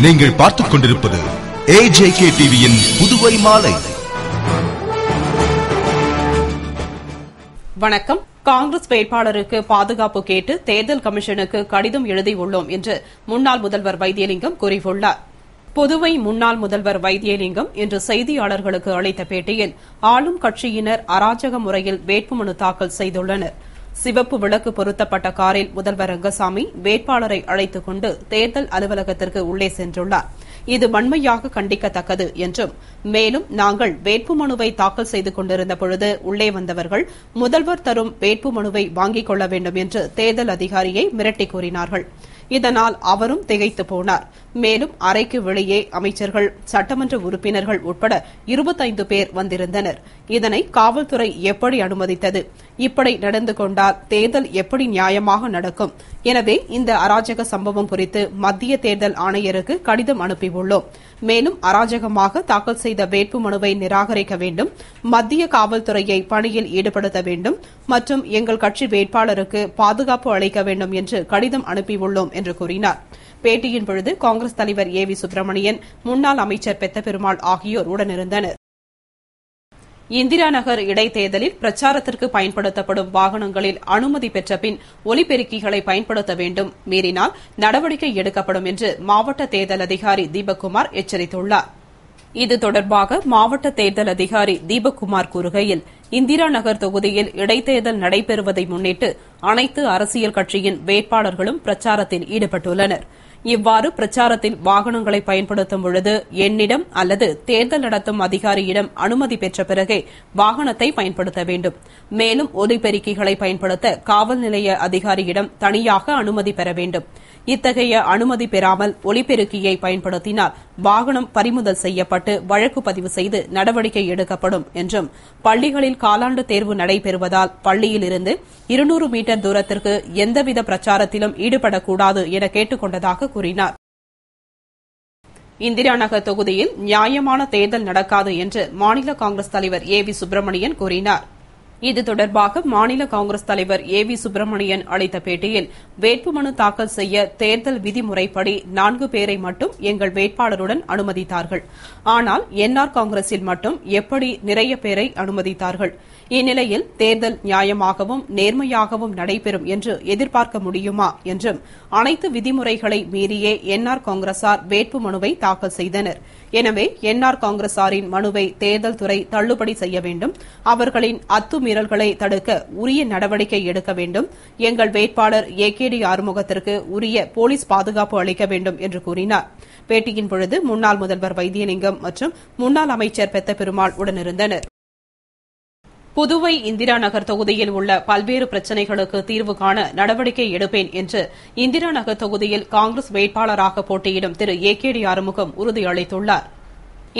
நீங்கள் பார்த்துக் கொண்டிருப்பது AJK டிவியின் புதுவை மாலை. வணக்கம். காங்கிரஸ் வேட்பாளருக்கு பாதுகாப்பு கேட்டு தேர்தல் கமிஷனுக்கு கடிதம் எழுதியுள்ளோம் என்று முன்னாள் முதல்வர் வைத்தியலிங்கம் கூறியுள்ளார். புதுவை முன்னாள் முதல்வர் வைத்தியலிங்கம் இன்று செய்தியாளர்களுக்கு அளித்த பேட்டியில் ஆளும் கட்சியினர் அராஜக முறையில் வேட்புமனு தாக்கல் செய்துள்ளனர். சிவப்பு விளக்கு பொருத்தப்பட்ட காரில் முதல்வர் ரங்கசாமி வேட்பாளரை அழைத்துக் கொண்டு தேர்தல் அலுவலகத்திற்கு உள்ளே சென்றுள்ளார். இது வன்மையாக கண்டிக்கத்தக்கது என்றும், மேலும் நாங்கள் வேட்புமனுவை தாக்கல் செய்து கொண்டிருந்த பொழுது உள்ளே வந்தவர்கள் முதல்வர் தரும் வேட்புமனுவை வாங்கிக் கொள்ள வேண்டும் என்று தேர்தல் அதிகாரியை மிரட்டி கூறினார்கள். இதனால் அவரும் திகைத்து போனார். மேலும் அறைக்கு வெளியே அமைச்சர்கள், சட்டமன்ற உறுப்பினர்கள் உட்பட 25 பேர் வந்திருந்தனர். இதனை காவல்துறை எப்படி அனுமதித்தது? இப்படி நடந்து கொண்டால் தேர்தல் எப்படி நியாயமாக நடக்கும்? எனவே இந்த அராஜக சம்பவம் குறித்து மத்திய தேர்தல் ஆணையருக்கு கடிதம் அனுப்பியுள்ளோம். மேலும் அராஜகமாக தாக்கல் செய்த வேட்புமனுவை நிராகரிக்க வேண்டும், மத்திய காவல்துறையை பணியில் ஈடுபடுத்த வேண்டும் மற்றும் எங்கள் கட்சி வேட்பாளருக்கு பாதுகாப்பு அளிக்க வேண்டும் என்று கடிதம் அனுப்பியுள்ளோம் என்று கூறினார். பேட்டியின் பொழுது காங்கிரஸ் தலைவர் ஏ வி சுப்பிரமணியன், முன்னாள் அமைச்சர் பெத்த பெருமாள் ஆகியோர் உடனிருந்தனர். இந்திரா நகர் இடைத்தேர்தலில் பிரச்சாரத்திற்கு பயன்படுத்தப்படும் வாகனங்களில் அனுமதி பெற்ற பின் ஒலிபெருக்கிகளை பயன்படுத்த வேண்டும், மீறினால் நடவடிக்கை எடுக்கப்படும் என்று மாவட்ட தேர்தல் அதிகாரி தீபக்குமார் எச்சரித்துள்ளார். இது தொடர்பாக மாவட்ட தேர்தல் அதிகாரி தீபக்குமார் கூறுகையில், இந்திரா நகர் தொகுதியில் இடைத்தேர்தல் நடைபெறுவதை முன்னிட்டு அனைத்து அரசியல் கட்சியின் வேட்பாளர்களும் பிரச்சாரத்தில் ஈடுபட்டுள்ளனர். இவ்வாறு பிரச்சாரத்தில் வாகனங்களை பயன்படுத்தும் பொழுது என்னிடம் அல்லது தேர்தல் நடத்தும் அதிகாரியிடம் அனுமதி பெற்ற பிறகே வாகனத்தை பயன்படுத்த வேண்டும். மேலும் ஒலிபெருக்கிகளை பயன்படுத்த காவல் நிலைய அதிகாரியிடம் தனியாக அனுமதி பெற வேண்டும். இத்தகைய அனுமதி பெறாமல் ஒலிபெருக்கியை பயன்படுத்தினால் வாகனம் பறிமுதல் செய்யப்பட்டு வழக்கு பதிவு செய்து நடவடிக்கை எடுக்கப்படும் என்றும், பள்ளிகளில் காலாண்டு தேர்வு நடைபெறுவதால் பள்ளியிலிருந்து 200 மீட்டர் தூரத்திற்கு எந்தவித பிரச்சாரத்திலும் ஈடுபடக்கூடாது என கேட்டுக் கொண்டதாக கூறினார். இந்திரா நகர் தொகுதியில் நியாயமான தேர்தல் நடக்காது என்று மாநில காங்கிரஸ் தலைவர் ஏ வி சுப்பிரமணியன் கூறினார். இது தொடர்பாக மாநில காங்கிரஸ் தலைவர் ஏ வி சுப்பிரமணியன் அளித்த பேட்டியில், வேட்புமனு தாக்கல் செய்ய தேர்தல் விதிமுறைப்படி 4 பேரை மட்டும் எங்கள் வேட்பாளருடன் அனுமதித்தார்கள். ஆனால் என்ஆர் காங்கிரஸில் மட்டும் எப்படி நிறைய பேரை அனுமதித்தார்கள்? இந்நிலையில் தேர்தல் நியாயமாகவும் நேர்மையாகவும் நடைபெறும் என்று எதிர்பார்க்க முடியுமா என்றும், அனைத்து விதிமுறைகளை மீறியே என்ஆர் காங்கிரசார் வேட்புமனுவை தாக்கல் செய்தனர். எனவே என்ஆர் காங்கிரசாரின் மனுவை தேர்தல் துறை தள்ளுபடி செய்ய வேண்டும், அவர்களின் அத்துமீறல்களை தடுக்க உரிய நடவடிக்கை எடுக்க வேண்டும், எங்கள் வேட்பாளர் AKD ஆறுமுகத்திற்கு உரிய போலீஸ் பாதுகாப்பு அளிக்க வேண்டும் என்று கூறினார். பேட்டியின் பொழுது முன்னாள் முதல்வர் வைத்தியலிங்கம் மற்றும் முன்னாள் அமைச்சர் பெத்த பெருமாள் உடனிருந்தனர். புதுவை இந்திரா நகர் தொகுதியில் உள்ள பல்வேறு பிரச்சினைகளுக்கு தீர்வு காண நடவடிக்கை எடுப்பேன் என்று இந்திரா நகர் தொகுதியில் காங்கிரஸ் வேட்பாளராக போட்டியிடும் திரு AKD ஆறுமுகம் உறுதியளித்துள்ளார்.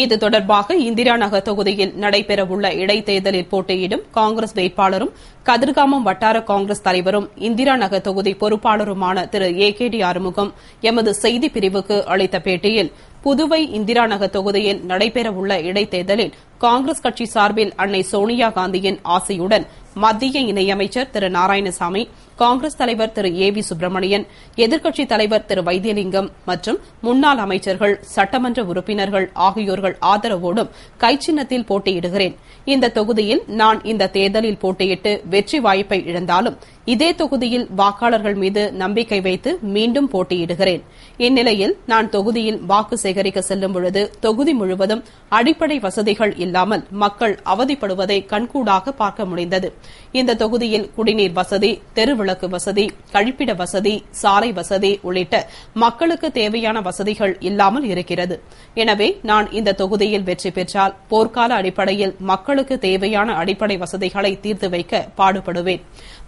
இது தொடர்பாக இந்திரா நகர் தொகுதியில் நடைபெறவுள்ள இடைத்தேர்தலில் போட்டியிடும் காங்கிரஸ் வேட்பாளரும் கதிர்காமம் வட்டார காங்கிரஸ் தலைவரும் இந்திரா நகர் தொகுதி பொறுப்பாளருமான திரு AKD ஆறுமுகம் எமது செய்திப் பிரிவுக்கு அளித்த பேட்டியில், புதுவை இந்திரா நகர் தொகுதியில் நடைபெறவுள்ள இடைத்தேர்தலில் காங்கிரஸ் கட்சி சார்பில் அன்னை சோனியா காந்தியின் ஆசையுடன் மத்திய இணையமைச்சர் திரு நாராயணசாமி, காங்கிரஸ் தலைவர் திரு ஏ வி சுப்பிரமணியன், எதிர்க்கட்சித் தலைவர் திரு வைத்தியலிங்கம் மற்றும் முன்னாள் அமைச்சர்கள், சட்டமன்ற உறுப்பினர்கள் ஆகியோர்கள் ஆதரவோடும் கைச்சின்னத்தில் போட்டியிடுகிறேன். இந்த தொகுதியில் நான் இந்த தேர்தலில் போட்டியிட்டு வெற்றி வாய்ப்பை இழந்தாலும் இதே தொகுதியில் வாக்காளர்கள் மீது நம்பிக்கை வைத்து மீண்டும் போட்டியிடுகிறேன். இந்நிலையில் நான் தொகுதியில் வாக்கு சேகரிக்க செல்லும் பொழுது தொகுதி முழுவதும் அடிப்படை வசதிகள் இல்லாமல் மக்கள் அவதிப்படுவதை கண்கூடாக பார்க்க முடிந்தது. இந்த தொகுதியில் குடிநீர் வசதி, தெருவிளக்கு வசதி, கழிப்பிட வசதி, சாலை வசதி உள்ளிட்ட மக்களுக்கு தேவையான வசதிகள் இல்லாமல் இருக்கிறது. எனவே நான் இந்த தொகுதியில் வெற்றி பெற்றால் போர்க்கால அடிப்படையில் மக்களுக்கு தேவையான அடிப்படை வசதிகளை தீர்த்து வைக்க பாடுபடுவேன்.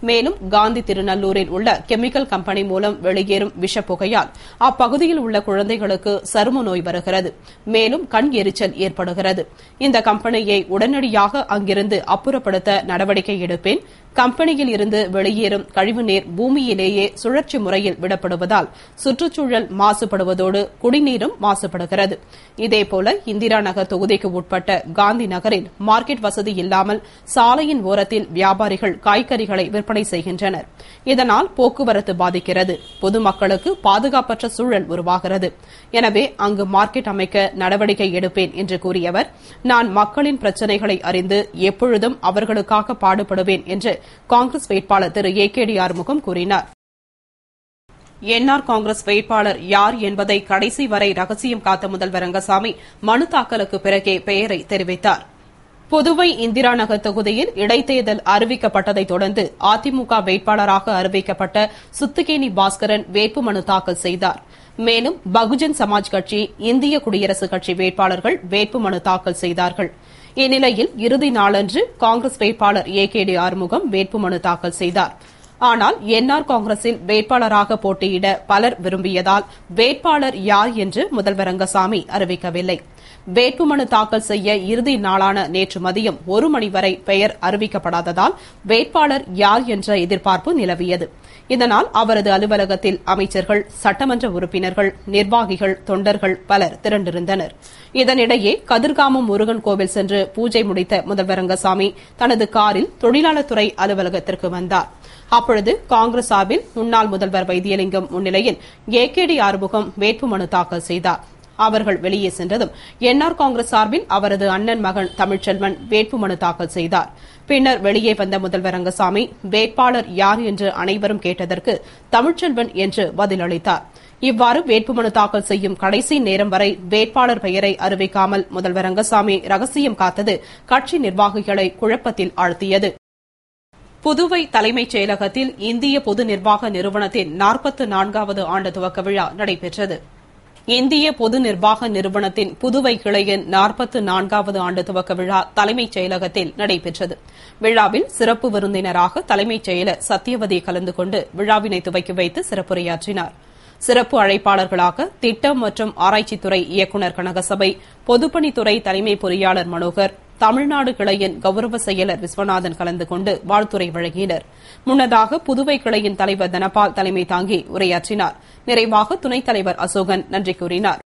மேலும் காந்தி திருநல்லூரில் உள்ள கெமிக்கல் கம்பெனி மூலம் வெளியேறும் விஷப்புகையால் அப்பகுதியில் உள்ள குழந்தைகளுக்கு சரும நோய் வருகிறது. மேலும் கண் எரிச்சல் ஏற்படுகிறது. இந்த கம்பெனியை உடனடியாக அங்கிருந்து அப்புறப்படுத்த நடவடிக்கை எடுப்பேன். கம்பெனியில் இருந்து வெளியேறும் கழிவுநீர் பூமியிலேயே சுழற்சி முறையில் விடப்படுவதால் சுற்றுச்சூழல் மாசுபடுவதோடு குடிநீரும் மாசுபடுகிறது. இதேபோல இந்திரா நகர் தொகுதிக்கு உட்பட்ட காந்தி நகரில் மார்க்கெட் வசதி இல்லாமல் சாலையின் ஓரத்தில் வியாபாரிகள் காய்கறிகளை விற்பனை செய்கின்றனர். இதனால் போக்குவரத்து பாதிக்கிறது, பொதுமக்களுக்கு பாதுகாப்பற்ற சூழல் உருவாகிறது. எனவே அங்கு மார்க்கெட் அமைக்க நடவடிக்கை எடுப்பேன் என்று கூறிய அவர், நான் மக்களின் பிரச்சினைகளை அறிந்து எப்பொழுதும் அவர்களுக்காக பாடுபடுவேன் என்று காங்கிரஸ் வேட்பாளர் திரு ஏ.கே.டி. ஆறுமுகம் கூறினார். என்ஆர் காங்கிரஸ் வேட்பாளர் யார் என்பதை கடைசி வரை ரகசியம் காத்த முதல்வர் ரங்கசாமி மனு தாக்கலுக்கு பிறகே பெயரை தெரிவித்தார். புதுவை இந்திரா நகர் தொகுதியில் இடைத்தேர்தல் அறிவிக்கப்பட்டதைத் தொடர்ந்து அதிமுக வேட்பாளராக அறிவிக்கப்பட்ட சுத்துகேணி பாஸ்கரன் வேட்புமனு தாக்கல் செய்தார். மேலும் பகுஜன் சமாஜ் கட்சி, இந்திய குடியரசுக் கட்சி வேட்பாளர்கள் வேட்புமனு தாக்கல் செய்தார்கள். இந்நிலையில் இறுதி நாளன்று காங்கிரஸ் வேட்பாளர் ஏ.கே.டி. ஆறுமுகம் வேட்புமனு தாக்கல் செய்தார். ஆனால் என்ஆர் காங்கிரஸில் வேட்பாளராக போட்டியிட பலர் விரும்பியதால் வேட்பாளர் யார் என்று முதல்வர் ரங்கசாமி அறிவிக்கவில்லை. வேட்புமனு தாக்கல் செய்ய இறுதி நாளான நேற்று மதியம் 1 மணி வரை பெயர் அறிவிக்கப்படாததால் வேட்பாளர் யார் என்ற எதிர்பார்ப்பு நிலவியது. இதனால் அவரது அலுவலகத்தில் அமைச்சர்கள், சட்டமன்ற உறுப்பினர்கள், நிர்வாகிகள், தொண்டர்கள் பலர் திரண்டிருந்தனர். இதனிடையே கதிர்காமம் முருகன் கோவில் சென்று பூஜை முடித்த முதல்வர் ரங்கசாமி தனது காரில் தொழிலாளர் துறை அலுவலகத்திற்கு வந்தார். அப்பொழுது காங்கிரஸ் சார்பில் முன்னாள் முதல்வர் வைத்தியலிங்கம் முன்னிலையில் ஏ.கே.டி. ஆறுமுகம் வேட்புமனு தாக்கல் செய்தார். அவர்கள் வெளியே சென்றதும் என்ஆர் காங்கிரஸ் சார்பில் அவரது அண்ணன் மகன் தமிழ்ச்செல்வன் வேட்புமனு தாக்கல் செய்தார். பின்னர் வெளியே வந்த முதல்வர் ரங்கசாமி வேட்பாளர் யார் என்று அனைவரும் கேட்டதற்கு தமிழ்ச்செல்வன் என்று பதிலளித்தார். இவ்வாறு வேட்புமனு தாக்கல் செய்யும் கடைசி நேரம் வரை வேட்பாளர் பெயரை அறிவிக்காமல் முதல்வர் ரங்கசாமி ரகசியம் காத்தது கட்சி நிர்வாகிகளை குழப்பத்தில் ஆழ்த்தியது. புதுவை தலைமைச் செயலகத்தில் இந்திய பொது நிர்வாக நிறுவனத்தின் 44வது ஆண்டு துவக்க விழா நடைபெற்றது. இந்திய பொது நிர்வாக நிறுவனத்தின் புதுவை கிளையின் 44வது ஆண்டு துவக்க விழா தலைமைச் செயலகத்தில் நடைபெற்றது. விழாவில் சிறப்பு விருந்தினராக தலைமைச் செயலர் சத்யவதி கலந்து கொண்டு விழாவினை துவக்கி வைத்து சிறப்புரையாற்றினார். சிறப்பு அழைப்பாளர்களாக திட்டம் மற்றும் ஆராய்ச்சித்துறை இயக்குநர் கனகசபை, பொதுப்பணித்துறை தலைமை பொறியாளர் மனோகர், தமிழ்நாடு கிளையின் கௌரவ செயலர் விஸ்வநாதன் கலந்து கொண்டு வாழ்த்துரை வழங்கினர். முன்னதாக புதுவை கிளையின் தலைவர் தனபால் தலைமை தாங்கி உரையாற்றினார். நிறைவாக துணைத் தலைவர் அசோகன் நன்றி கூறினார்.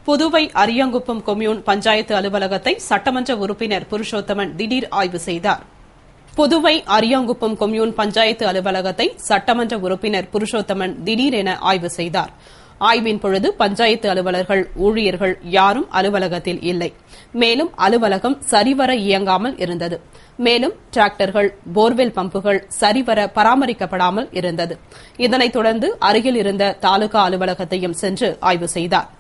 புதுவை அரியாங்குப்பம் கொம்யூன் பஞ்சாயத்து அலுவலகத்தை சட்டமன்ற உறுப்பினர் புருஷோத்தமன் திடீர் ஆய்வு செய்தார். புதுவை அரியாங்குப்பம் கொம்யூன் பஞ்சாயத்து அலுவலகத்தை சட்டமன்ற உறுப்பினர் புருஷோத்தமன் திடீரென ஆய்வு செய்தார். ஆய்வின் பொழுது பஞ்சாயத்து அலுவலர்கள், ஊழியர்கள் யாரும் அலுவலகத்தில் இல்லை. மேலும் அலுவலகம் சரிவர இயங்காமல் இருந்தது. மேலும் டிராக்டர்கள், போர்வெல் பம்புகள் சரிவர பராமரிக்கப்படாமல் இருந்தது. இதனைத் தொடர்ந்து அருகில் இருந்த தாலுகா அலுவலகத்தையும் சென்று ஆய்வு செய்தார்.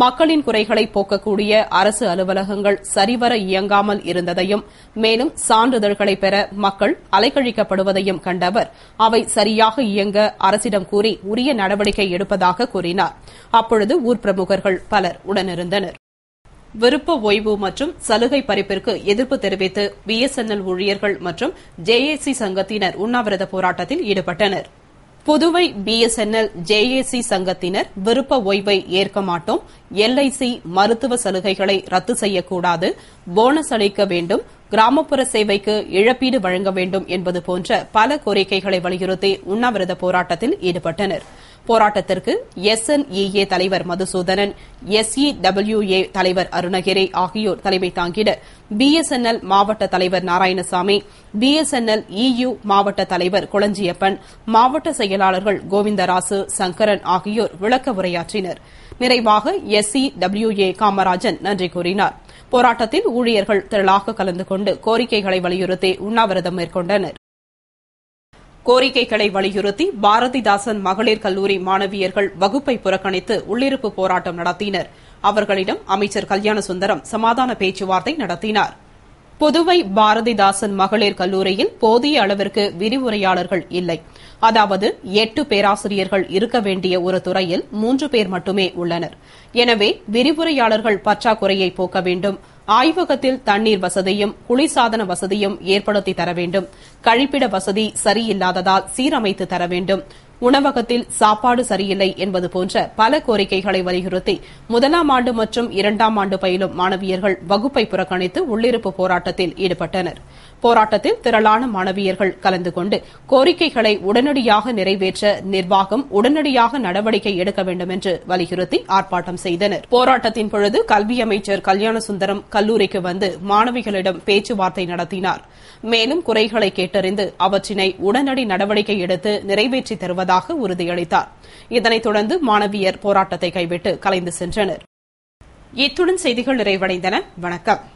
மக்களின் குறைகளை போக்கக்கூடிய அரசு அலுவலகங்கள் சரிவர இயங்காமல் இருந்ததையும், மேலும் சான்றிதழ்களை பெற மக்கள் அலைக்கழிக்கப்படுவதையும் கண்ட அவர் அவை சரியாக இயங்க அரசிடம் கூறி உரிய நடவடிக்கை எடுப்பதாக கூறினார். அப்பொழுது ஊர் பிரமுகர்கள் பலர் உடனிருந்தனர். விருப்ப ஓய்வு மற்றும் சலுகை பறிப்பிற்கு எதிர்ப்பு தெரிவித்து பிஎஸ்என்எல் ஊழியர்கள் மற்றும் ஜேஏசி சங்கத்தினர் உண்ணாவிரத போராட்டத்தில் ஈடுபட்டனர். புதுவை பிஎஸ்என்எல் ஜேஏசி சங்கத்தினர் விருப்ப ஓய்வை ஏற்க மாட்டோம், எல்ஐசி மருத்துவ சலுகைகளை ரத்து செய்யக்கூடாது, போனஸ் அளிக்க வேண்டும், கிராமப்புற சேவைக்கு இழப்பீடு வழங்க வேண்டும் என்பது போன்ற பல கோரிக்கைகளை வலியுறுத்தி உண்ணாவிரத போராட்டத்தில் ஈடுபட்டனர். போராட்டத்திற்கு எஸ்என்இஏ தலைவர் மதுசூதனன், எஸ்இடபிள்யூஏ தலைவர் அருணகிரி ஆகியோர் தலைமை தாங்கினர். பிஎஸ்என்எல் மாவட்ட தலைவர் நாராயணசாமி, பிஎஸ்என்எல் இயு மாவட்ட தலைவர் குளஞ்சியப்பன், மாவட்ட செயலாளர்கள் கோவிந்தராசு, சங்கரன் ஆகியோர் விளக்க உரையாற்றினர். நிறைவாக எஸ்இடபிள்யூஏ காமராஜன் நன்றி கூறினார். போராட்டத்தில் ஊழியர்கள் திரளாக கலந்து கொண்டு கோரிக்கைகளை வலியுறுத்தி உண்ணாவிரதம் மேற்கொண்டனர். கோரிக்கைகளை வலியுறுத்தி பாரதிதாசன் மகளிர் கல்லூரி மாணவியர்கள் வகுப்பை புறக்கணித்து உள்ளிருப்பு போராட்டம் நடத்தினர். அவர்களிடம் அமைச்சர் கல்யாணசுந்தரம் சமாதான பேச்சுவார்த்தை நடத்தினார். புதுவை பாரதிதாசன் மகளிர் கல்லூரியில் போதிய அளவிற்கு விரிவுரையாளர்கள் இல்லை. அதாவது 8 பேராசிரியர்கள் இருக்க வேண்டிய ஒரு துறையில் 3 பேர் மட்டுமே உள்ளனர். எனவே விரிவுரையாளர்கள் பற்றாக்குறையை போக்க வேண்டும். ஆய்வகத்தில் தண்ணீர் வசதியும் குளிர்சாதன வசதியும் ஏற்படுத்தி தர வேண்டும். கழிப்பிட வசதி சரியில்லாததால் சீரமைத்து தர வேண்டும். உணவகத்தில் சாப்பாடு சரியில்லை என்பது போன்ற பல கோரிக்கைகளை வலியுறுத்தி 1ஆம் ஆண்டு மற்றும் 2ஆம் ஆண்டு பயிலும் மாணவியர்கள் வகுப்பை புறக்கணித்து உள்ளிருப்பு போராட்டத்தில் ஈடுபட்டனர். போராட்டத்தில் திரளான மாணவியர்கள் கலந்து கொண்டு கோரிக்கைகளை உடனடியாக நிறைவேற்ற நிர்வாகம் உடனடியாக நடவடிக்கை எடுக்க வேண்டும் என்று வலியுறுத்தி ஆர்ப்பாட்டம் செய்தனர். போராட்டத்தின் பொழுது கல்வி அமைச்சர் கல்யாணசுந்தரம் கல்லூரிக்கு வந்து மாணவிகளிடம் பேச்சுவார்த்தை நடத்தினார். மேலும் குறைகளை கேட்டறிந்து அவற்றினை உடனடி நடவடிக்கை எடுத்து நிறைவேற்றி தருவதாக உறுதியளித்தார். இதனைத் தொடர்ந்து மாணவியர் போராட்டத்தை கைவிட்டு கலைந்து சென்றனர். இத்துடன் செய்திகள் நிறைவடைந்தன. வணக்கம்.